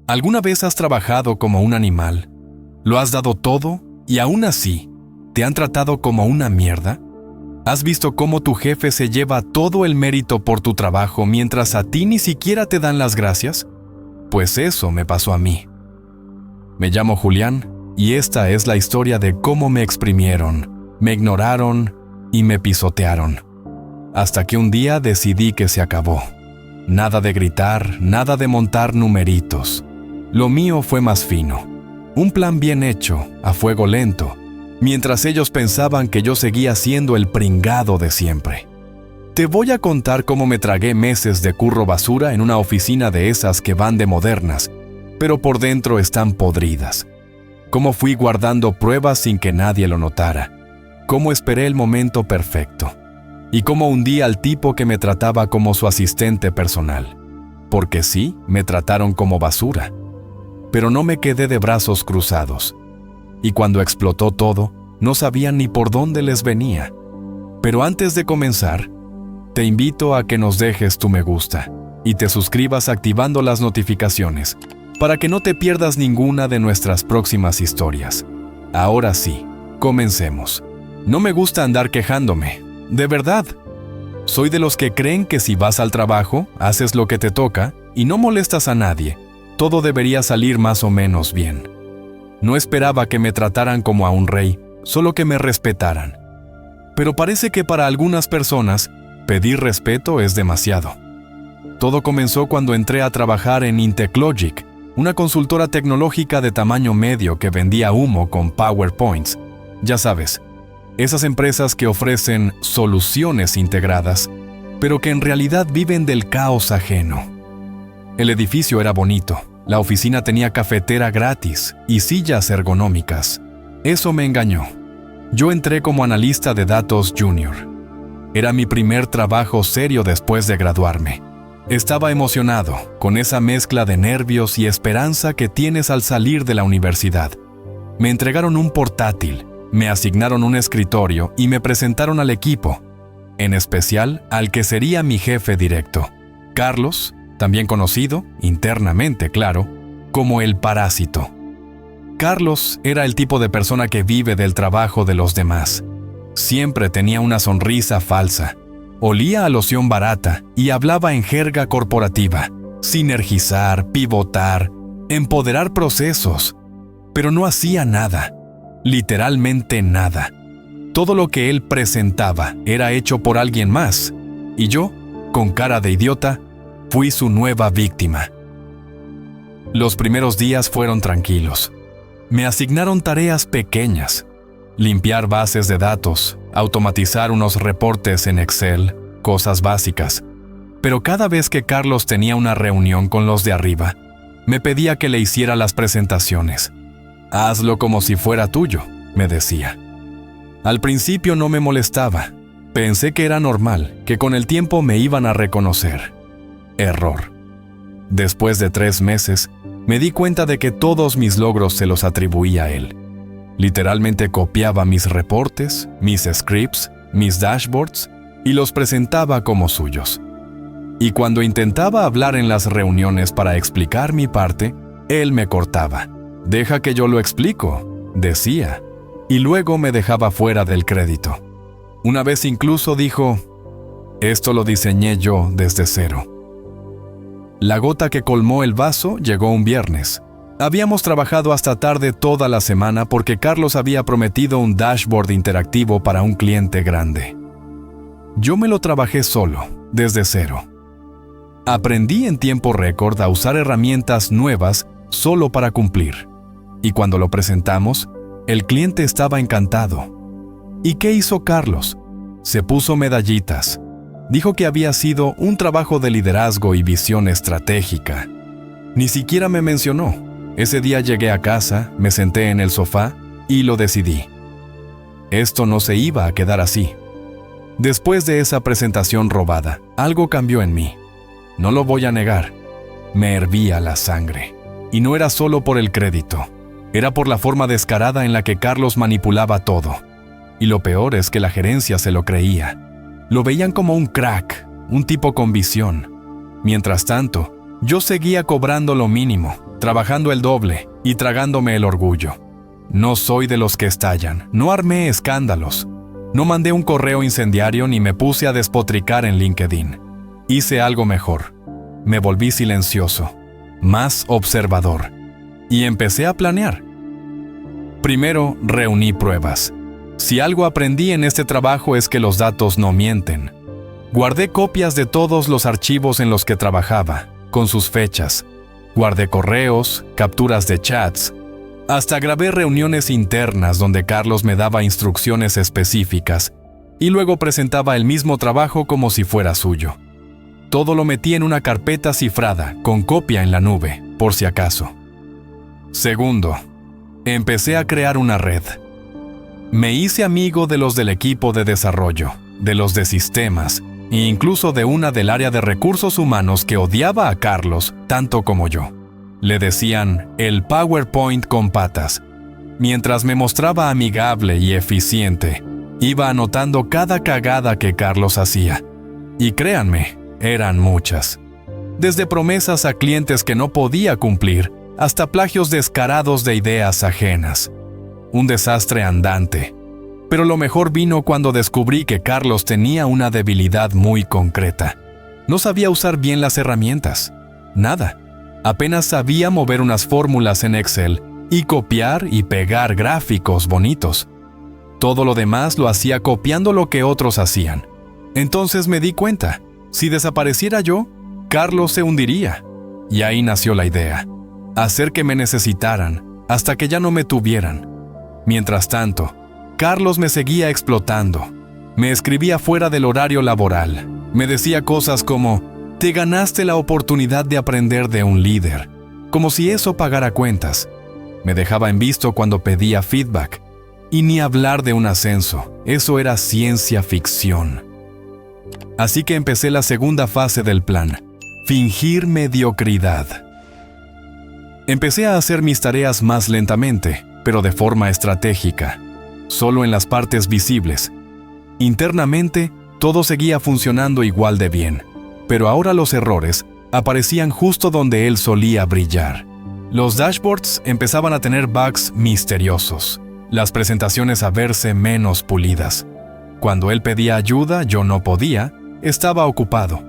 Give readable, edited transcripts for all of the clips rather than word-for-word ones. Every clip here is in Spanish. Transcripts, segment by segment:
¿Alguna vez has trabajado como un animal? ¿Lo has dado todo y aún así te han tratado como una mierda? ¿Has visto cómo tu jefe se lleva todo el mérito por tu trabajo mientras a ti ni siquiera te dan las gracias? Pues eso me pasó a mí. Me llamo Julián y esta es la historia de cómo me exprimieron, me ignoraron y me pisotearon. Hasta que un día decidí que se acabó. Nada de gritar, nada de montar numeritos. Lo mío fue más fino. Un plan bien hecho, a fuego lento, mientras ellos pensaban que yo seguía siendo el pringado de siempre. Te voy a contar cómo me tragué meses de curro basura en una oficina de esas que van de modernas, pero por dentro están podridas. Cómo fui guardando pruebas sin que nadie lo notara. Cómo esperé el momento perfecto. Y cómo hundí al tipo que me trataba como su asistente personal. Porque sí, me trataron como basura. Pero no me quedé de brazos cruzados. Y cuando explotó todo, no sabían ni por dónde les venía. Pero antes de comenzar, te invito a que nos dejes tu me gusta y te suscribas activando las notificaciones para que no te pierdas ninguna de nuestras próximas historias. Ahora sí, comencemos. No me gusta andar quejándome, de verdad. Soy de los que creen que si vas al trabajo, haces lo que te toca y no molestas a nadie, todo debería salir más o menos bien. No esperaba que me trataran como a un rey, solo que me respetaran. Pero parece que para algunas personas, pedir respeto es demasiado. Todo comenzó cuando entré a trabajar en Inteclogic, una consultora tecnológica de tamaño medio que vendía humo con PowerPoints. Ya sabes, esas empresas que ofrecen soluciones integradas, pero que en realidad viven del caos ajeno. El edificio era bonito, la oficina tenía cafetera gratis y sillas ergonómicas. Eso me engañó. Yo entré como analista de datos junior. Era mi primer trabajo serio después de graduarme. Estaba emocionado, con esa mezcla de nervios y esperanza que tienes al salir de la universidad. Me entregaron un portátil, me asignaron un escritorio y me presentaron al equipo, en especial al que sería mi jefe directo, Carlos, también conocido, internamente claro, como el parásito. Carlos era el tipo de persona que vive del trabajo de los demás. Siempre tenía una sonrisa falsa, olía a loción barata y hablaba en jerga corporativa, sinergizar, pivotar, empoderar procesos, pero no hacía nada, literalmente nada. Todo lo que él presentaba era hecho por alguien más, y yo, con cara de idiota, fui su nueva víctima. Los primeros días fueron tranquilos. Me asignaron tareas pequeñas: limpiar bases de datos, automatizar unos reportes en Excel, cosas básicas. Pero cada vez que Carlos tenía una reunión con los de arriba, me pedía que le hiciera las presentaciones. Hazlo como si fuera tuyo, me decía. Al principio no me molestaba. Pensé que era normal, que con el tiempo me iban a reconocer. Error. Después de 3 meses, me di cuenta de que todos mis logros se los atribuía a él. Literalmente copiaba mis reportes, mis scripts, mis dashboards y los presentaba como suyos. Y cuando intentaba hablar en las reuniones para explicar mi parte, él me cortaba. «Deja que yo lo explico», decía, y luego me dejaba fuera del crédito. Una vez incluso dijo: «Esto lo diseñé yo desde cero». La gota que colmó el vaso llegó un viernes. Habíamos trabajado hasta tarde toda la semana porque Carlos había prometido un dashboard interactivo para un cliente grande. Yo me lo trabajé solo, desde cero. Aprendí en tiempo récord a usar herramientas nuevas solo para cumplir. Y cuando lo presentamos, el cliente estaba encantado. ¿Y qué hizo Carlos? Se puso medallitas. Dijo que había sido un trabajo de liderazgo y visión estratégica. Ni siquiera me mencionó. Ese día llegué a casa, me senté en el sofá y lo decidí. Esto no se iba a quedar así. Después de esa presentación robada, algo cambió en mí. No lo voy a negar. Me hervía la sangre. Y no era solo por el crédito. Era por la forma descarada en la que Carlos manipulaba todo. Y lo peor es que la gerencia se lo creía. Lo veían como un crack, un tipo con visión. Mientras tanto, Yo seguía cobrando lo mínimo, trabajando el doble y tragándome el orgullo. No soy de los que estallan, no armé escándalos, no mandé un correo incendiario ni me puse a despotricar en LinkedIn. Hice algo mejor. Me volví silencioso, más observador, y empecé a planear. Primero, reuní pruebas. Si algo aprendí en este trabajo es que los datos no mienten. Guardé copias de todos los archivos en los que trabajaba, con sus fechas. Guardé correos, capturas de chats. Hasta grabé reuniones internas donde Carlos me daba instrucciones específicas y luego presentaba el mismo trabajo como si fuera suyo. Todo lo metí en una carpeta cifrada, con copia en la nube, por si acaso. Segundo, empecé a crear una red. Me hice amigo de los del equipo de desarrollo, de los de sistemas, e incluso de una del área de recursos humanos que odiaba a Carlos tanto como yo. Le decían el PowerPoint con patas. Mientras me mostraba amigable y eficiente, iba anotando cada cagada que Carlos hacía. Y créanme, eran muchas. Desde promesas a clientes que no podía cumplir, hasta plagios descarados de ideas ajenas. Un desastre andante. Pero lo mejor vino cuando descubrí que Carlos tenía una debilidad muy concreta. No sabía usar bien las herramientas. Nada. Apenas sabía mover unas fórmulas en Excel y copiar y pegar gráficos bonitos. Todo lo demás lo hacía copiando lo que otros hacían. Entonces me di cuenta, si desapareciera yo, Carlos se hundiría. Y ahí nació la idea. Hacer que me necesitaran hasta que ya no me tuvieran. Mientras tanto, Carlos me seguía explotando. Me escribía fuera del horario laboral. Me decía cosas como: te ganaste la oportunidad de aprender de un líder, como si eso pagara cuentas. Me dejaba en visto cuando pedía feedback. Y ni hablar de un ascenso, eso era ciencia ficción. Así que empecé la segunda fase del plan: fingir mediocridad. Empecé a hacer mis tareas más lentamente, pero de forma estratégica, solo en las partes visibles. Internamente, todo seguía funcionando igual de bien, pero ahora los errores aparecían justo donde él solía brillar. Los dashboards empezaban a tener bugs misteriosos, las presentaciones a verse menos pulidas. Cuando él pedía ayuda, yo no podía, estaba ocupado.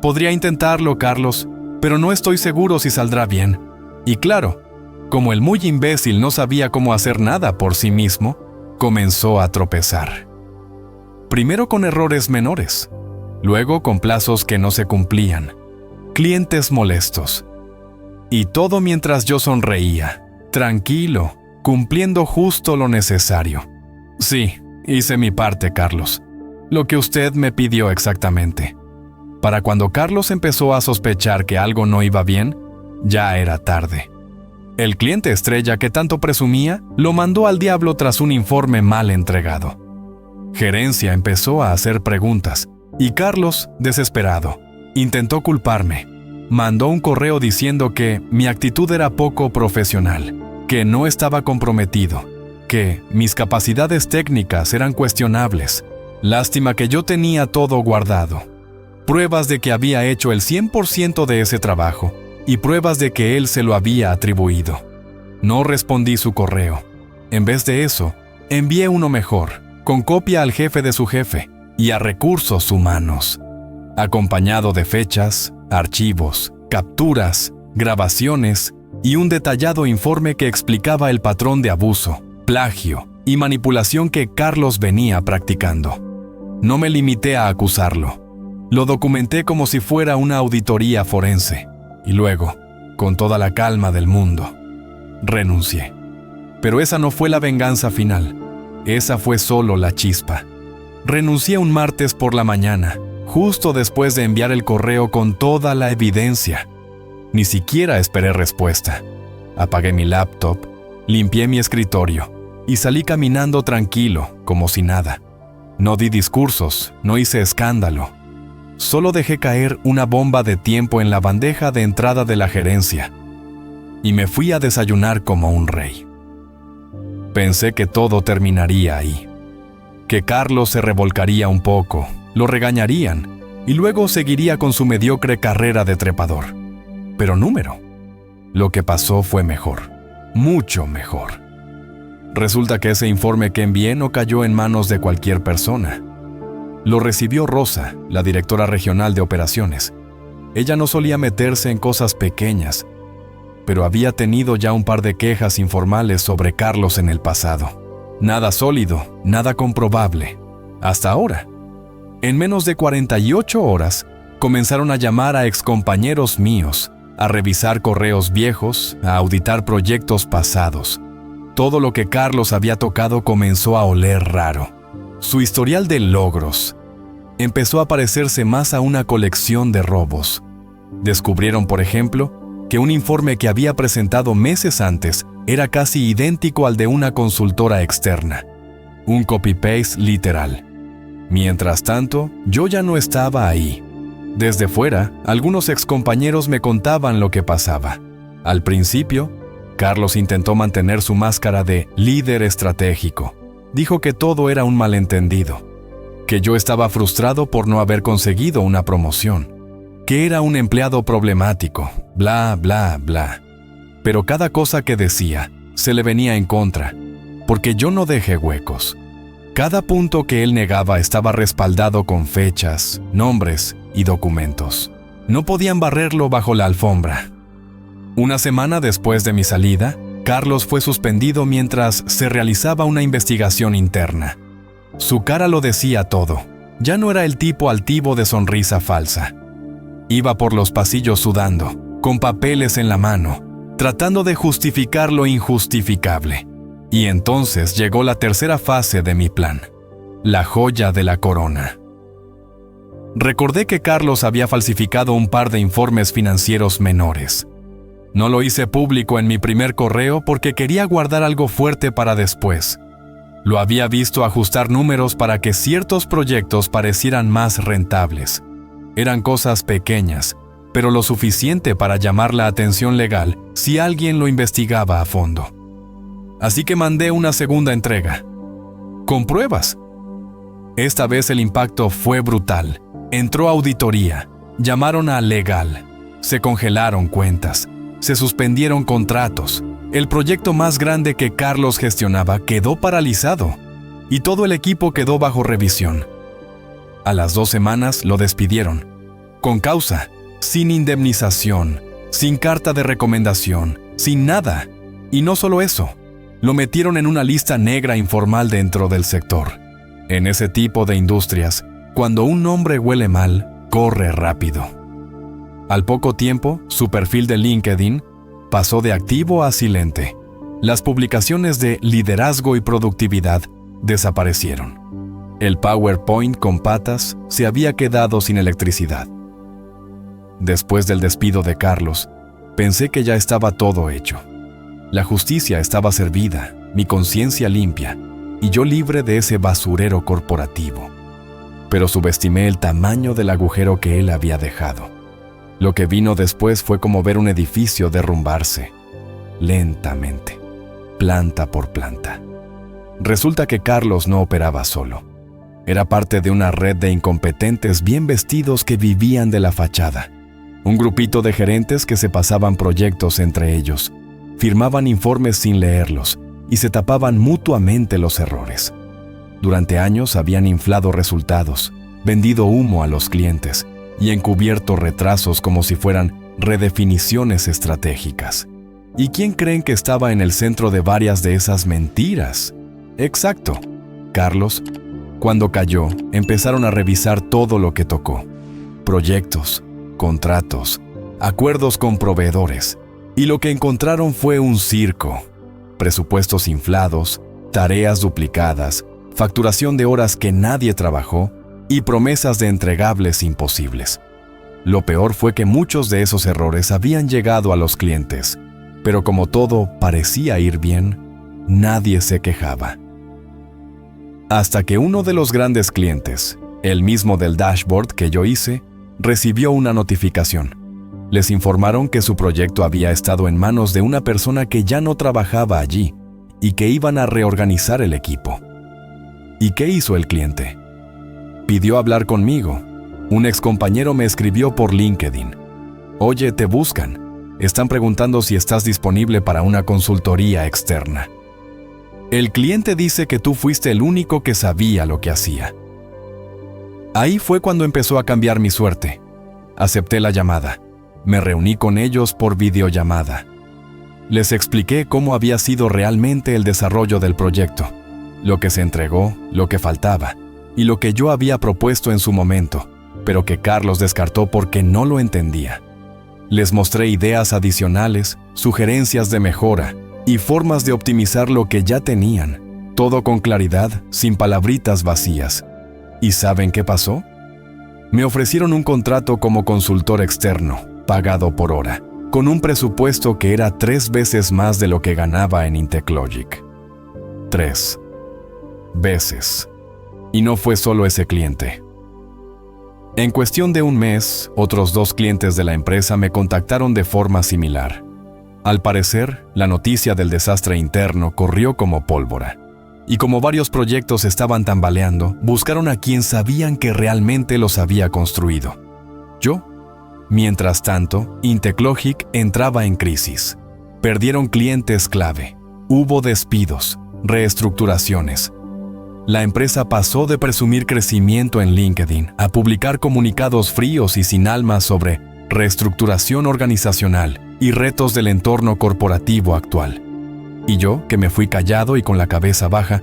Podría intentarlo, Carlos, pero no estoy seguro si saldrá bien. Y claro, como el muy imbécil no sabía cómo hacer nada por sí mismo, comenzó a tropezar. Primero con errores menores, luego con plazos que no se cumplían, clientes molestos. Y todo mientras yo sonreía, tranquilo, cumpliendo justo lo necesario. Sí, hice mi parte, Carlos. Lo que usted me pidió exactamente. Para cuando Carlos empezó a sospechar que algo no iba bien, ya era tarde. El cliente estrella que tanto presumía lo mandó al diablo tras un informe mal entregado. Gerencia empezó a hacer preguntas y Carlos, desesperado, intentó culparme. Mandó un correo diciendo que mi actitud era poco profesional, que no estaba comprometido, que mis capacidades técnicas eran cuestionables. Lástima que yo tenía todo guardado. Pruebas de que había hecho el 100% de ese trabajo y pruebas de que él se lo había atribuido. No respondí su correo. En vez de eso, envié uno mejor, con copia al jefe de su jefe y a recursos humanos, acompañado de fechas, archivos, capturas, grabaciones y un detallado informe que explicaba el patrón de abuso, plagio y manipulación que Carlos venía practicando. No me limité a acusarlo. Lo documenté como si fuera una auditoría forense. Y luego, con toda la calma del mundo, renuncié. Pero esa no fue la venganza final. Esa fue solo la chispa. Renuncié un martes por la mañana, justo después de enviar el correo con toda la evidencia. Ni siquiera esperé respuesta. Apagué mi laptop, limpié mi escritorio y salí caminando tranquilo, como si nada. No di discursos, no hice escándalo. Solo dejé caer una bomba de tiempo en la bandeja de entrada de la gerencia y me fui a desayunar como un rey. Pensé que todo terminaría ahí, que Carlos se revolcaría un poco, lo regañarían y luego seguiría con su mediocre carrera de trepador. pero número. Lo que pasó fue mejor, mucho mejor. Resulta que ese informe que envié no cayó en manos de cualquier persona. Lo recibió Rosa, la directora regional de operaciones. Ella no solía meterse en cosas pequeñas, pero había tenido ya un par de quejas informales sobre Carlos en el pasado. Nada sólido, nada comprobable. Hasta ahora. En menos de 48 horas, comenzaron a llamar a excompañeros míos, a revisar correos viejos, a auditar proyectos pasados. Todo lo que Carlos había tocado comenzó a oler raro. Su historial de logros empezó a parecerse más a una colección de robos. Descubrieron, por ejemplo, que un informe que había presentado meses antes era casi idéntico al de una consultora externa. Un copy-paste literal. Mientras tanto, yo ya no estaba ahí. Desde fuera, algunos excompañeros me contaban lo que pasaba. Al principio, Carlos intentó mantener su máscara de líder estratégico. Dijo que todo era un malentendido, que yo estaba frustrado por no haber conseguido una promoción, que era un empleado problemático, bla, bla, bla. Pero cada cosa que decía se le venía en contra, porque yo no dejé huecos. Cada punto que él negaba estaba respaldado con fechas, nombres y documentos. No podían barrerlo bajo la alfombra. Una semana después de mi salida, Carlos fue suspendido mientras se realizaba una investigación interna. Su cara lo decía todo. Ya no era el tipo altivo de sonrisa falsa. Iba por los pasillos sudando, con papeles en la mano, tratando de justificar lo injustificable. Y entonces llegó la tercera fase de mi plan, la joya de la corona. Recordé que Carlos había falsificado un par de informes financieros menores. No lo hice público en mi primer correo porque quería guardar algo fuerte para después. Lo había visto ajustar números para que ciertos proyectos parecieran más rentables. Eran cosas pequeñas, pero lo suficiente para llamar la atención legal si alguien lo investigaba a fondo. Así que mandé una segunda entrega, con pruebas. Esta vez el impacto fue brutal. Entró auditoría, llamaron a legal, se congelaron cuentas, se suspendieron contratos. El proyecto más grande que Carlos gestionaba quedó paralizado y todo el equipo quedó bajo revisión. A las 2 semanas lo despidieron, con causa, sin indemnización, sin carta de recomendación, sin nada. Y no solo eso, lo metieron en una lista negra informal dentro del sector. En ese tipo de industrias, cuando un nombre huele mal, corre rápido. Al poco tiempo, su perfil de LinkedIn pasó de activo a silente. Las publicaciones de liderazgo y productividad desaparecieron. El PowerPoint con patas se había quedado sin electricidad. Después del despido de Carlos, pensé que ya estaba todo hecho. La justicia estaba servida, mi conciencia limpia, y yo libre de ese basurero corporativo. Pero subestimé el tamaño del agujero que él había dejado. Lo que vino después fue como ver un edificio derrumbarse, lentamente, planta por planta. Resulta que Carlos no operaba solo. Era parte de una red de incompetentes bien vestidos que vivían de la fachada. Un grupito de gerentes que se pasaban proyectos entre ellos, firmaban informes sin leerlos y se tapaban mutuamente los errores. Durante años habían inflado resultados, vendido humo a los clientes y encubierto retrasos como si fueran redefiniciones estratégicas. ¿Y quién creen que estaba en el centro de varias de esas mentiras? Exacto, Carlos. Cuando cayó, empezaron a revisar todo lo que tocó. Proyectos, contratos, acuerdos con proveedores. Y lo que encontraron fue un circo. Presupuestos inflados, tareas duplicadas, facturación de horas que nadie trabajó y promesas de entregables imposibles. Lo peor fue que muchos de esos errores habían llegado a los clientes, pero como todo parecía ir bien, nadie se quejaba. Hasta que uno de los grandes clientes, el mismo del dashboard que yo hice, recibió una notificación. Les informaron que su proyecto había estado en manos de una persona que ya no trabajaba allí y que iban a reorganizar el equipo. ¿Y qué hizo el cliente? Pidió hablar conmigo. Un excompañero me escribió por LinkedIn. Oye, te buscan. Están preguntando si estás disponible para una consultoría externa. El cliente dice que tú fuiste el único que sabía lo que hacía. Ahí fue cuando empezó a cambiar mi suerte. Acepté la llamada. Me reuní con ellos por videollamada. Les expliqué cómo había sido realmente el desarrollo del proyecto, lo que se entregó, lo que faltaba, y lo que yo había propuesto en su momento, pero que Carlos descartó porque no lo entendía. Les mostré ideas adicionales, sugerencias de mejora y formas de optimizar lo que ya tenían, todo con claridad, sin palabritas vacías. ¿Y saben qué pasó? Me ofrecieron un contrato como consultor externo, pagado por hora, con un presupuesto que era 3 veces más de lo que ganaba en Inteclogic. 3 veces. Y no fue solo ese cliente. En cuestión de un mes, otros 2 clientes de la empresa me contactaron de forma similar. Al parecer, la noticia del desastre interno corrió como pólvora. Y como varios proyectos estaban tambaleando, buscaron a quien sabían que realmente los había construido. Yo. Mientras tanto, Inteclogic entraba en crisis. Perdieron clientes clave. Hubo despidos, reestructuraciones. La empresa pasó de presumir crecimiento en LinkedIn a publicar comunicados fríos y sin alma sobre reestructuración organizacional y retos del entorno corporativo actual. Y yo, que me fui callado y con la cabeza baja,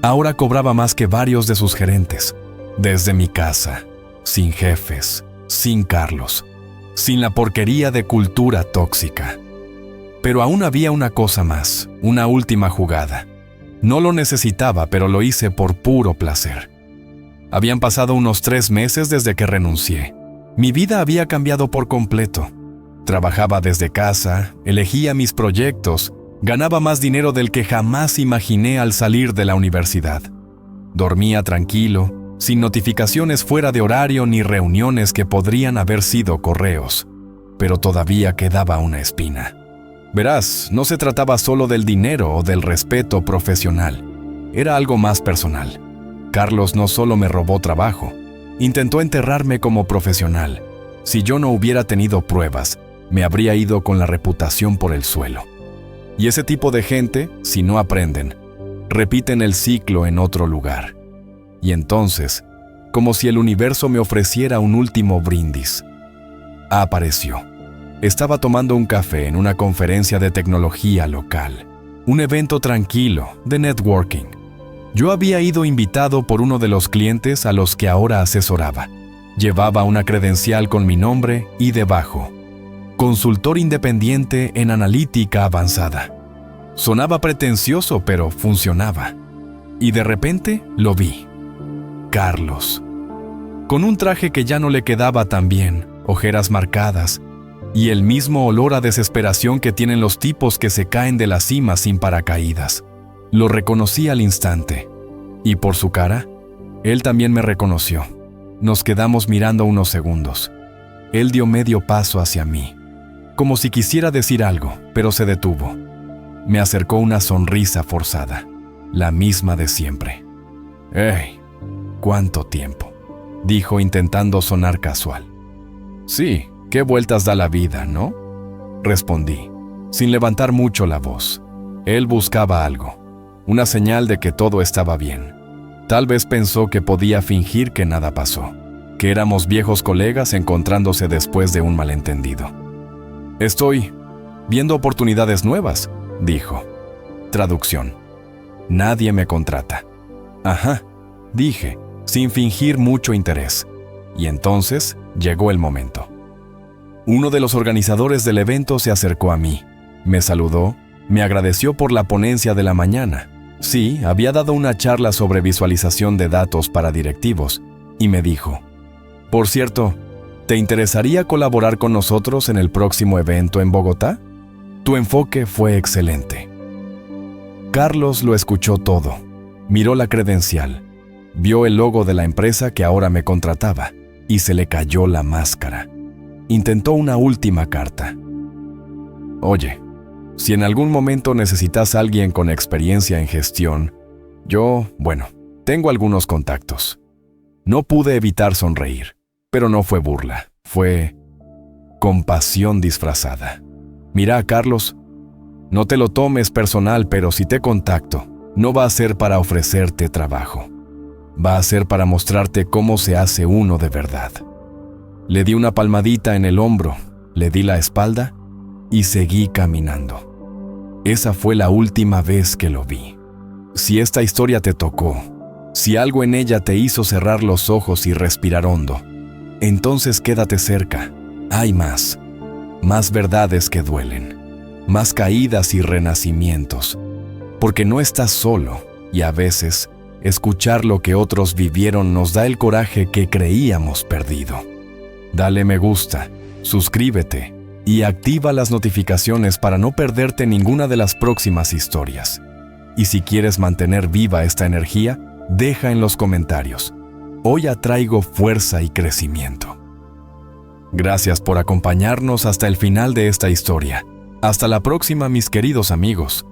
ahora cobraba más que varios de sus gerentes. Desde mi casa, sin jefes, sin Carlos, sin la porquería de cultura tóxica. Pero aún había una cosa más, una última jugada. No lo necesitaba, pero lo hice por puro placer. Habían pasado unos 3 meses desde que renuncié. Mi vida había cambiado por completo. Trabajaba desde casa, elegía mis proyectos, ganaba más dinero del que jamás imaginé al salir de la universidad. Dormía tranquilo, sin notificaciones fuera de horario ni reuniones que podrían haber sido correos. Pero todavía quedaba una espina. Verás, no se trataba solo del dinero o del respeto profesional. Era algo más personal. Carlos no solo me robó trabajo, intentó enterrarme como profesional. Si yo no hubiera tenido pruebas, me habría ido con la reputación por el suelo. Y ese tipo de gente, si no aprenden, repiten el ciclo en otro lugar. Y entonces, como si el universo me ofreciera un último brindis, apareció. Estaba tomando un café en una conferencia de tecnología local, un evento tranquilo de networking. Yo había ido invitado por uno de los clientes a los que ahora asesoraba. Llevaba una credencial con mi nombre y debajo, consultor independiente en analítica avanzada. Sonaba pretencioso, pero funcionaba. Y de repente lo vi. Carlos. Con un traje que ya no le quedaba tan bien, ojeras marcadas, y el mismo olor a desesperación que tienen los tipos que se caen de la cima sin paracaídas. Lo reconocí al instante. Y por su cara, él también me reconoció. Nos quedamos mirando unos segundos. Él dio medio paso hacia mí, como si quisiera decir algo, pero se detuvo. Me acercó una sonrisa forzada, la misma de siempre. «¡Hey! ¿Cuánto tiempo?», dijo intentando sonar casual. «Sí, qué vueltas da la vida, ¿no?», respondí, sin levantar mucho la voz. Él buscaba algo, una señal de que todo estaba bien. Tal vez pensó que podía fingir que nada pasó, que éramos viejos colegas encontrándose después de un malentendido. «Estoy viendo oportunidades nuevas», dijo. Traducción: «Nadie me contrata». «Ajá», dije, sin fingir mucho interés. Y entonces llegó el momento. Uno de los organizadores del evento se acercó a mí, me saludó, me agradeció por la ponencia de la mañana. Sí, había dado una charla sobre visualización de datos para directivos, y me dijo: «Por cierto, ¿te interesaría colaborar con nosotros en el próximo evento en Bogotá? Tu enfoque fue excelente». Carlos lo escuchó todo, miró la credencial, vio el logo de la empresa que ahora me contrataba, y se le cayó la máscara. Intentó una última carta. «Oye, si en algún momento necesitas a alguien con experiencia en gestión, tengo algunos contactos». No pude evitar sonreír, pero no fue burla, fue compasión disfrazada. Mira, Carlos, no te lo tomes personal, pero si te contacto, no va a ser para ofrecerte trabajo. Va a ser para mostrarte cómo se hace uno de verdad. Le di una palmadita en el hombro, le di la espalda y seguí caminando. Esa fue la última vez que lo vi. Si esta historia te tocó, si algo en ella te hizo cerrar los ojos y respirar hondo, entonces quédate cerca. Hay más verdades que duelen, más caídas y renacimientos, porque no estás solo y a veces escuchar lo que otros vivieron nos da el coraje que creíamos perdido. Dale me gusta, suscríbete y activa las notificaciones para no perderte ninguna de las próximas historias. Y si quieres mantener viva esta energía, deja en los comentarios: hoy atraigo fuerza y crecimiento. Gracias por acompañarnos hasta el final de esta historia. Hasta la próxima, mis queridos amigos.